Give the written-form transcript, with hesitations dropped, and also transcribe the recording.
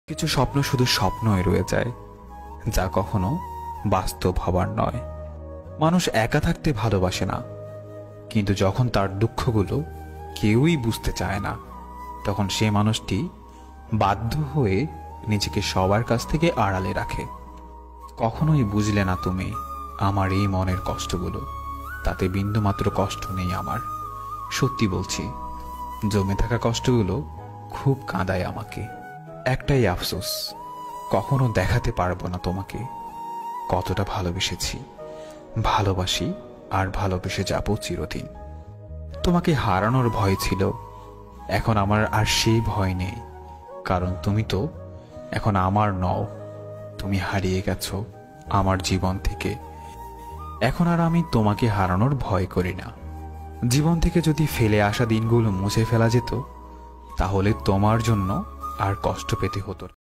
কিছু স্বপ্ন শুধু স্বপ্নই রয়ে যায়, যা কখনো বাস্তব হবার নয়। মানুষ একা থাকতে ভালোবাসে না, কিন্তু যখন তার দুঃখগুলো কেউই বুঝতে চায় না, তখন সে মানুষটি বাধ্য হয়ে নিজেকে সবার কাছ থেকে আড়ালে রাখে। কখনোই বুঝলে না তুমি আমার এই মনের কষ্টগুলো। তাতে বিন্দুমাত্র কষ্ট নেই আমার, সত্যি বলছি। জমে থাকা কষ্টগুলো খুব কাঁদায় আমাকে। একটাই আফসোস, কখনো দেখাতে পারবো না তোমাকে কতটা ভালোবেসেছি, ভালোবাসি আর ভালোবেসে যাবো চিরদিন। তোমাকে হারানোর ভয় ছিল, এখন আমার আর সেই ভয় নেই, কারণ তুমি তো এখন আমার নও। তুমি হারিয়ে গেছো আমার জীবন থেকে। এখন আর আমি তোমাকে হারানোর ভয় করি না। জীবন থেকে যদি ফেলে আসা দিনগুলো মুছে ফেলা যেত, তাহলে তোমার জন্য আর কষ্ট পেতে হতো না।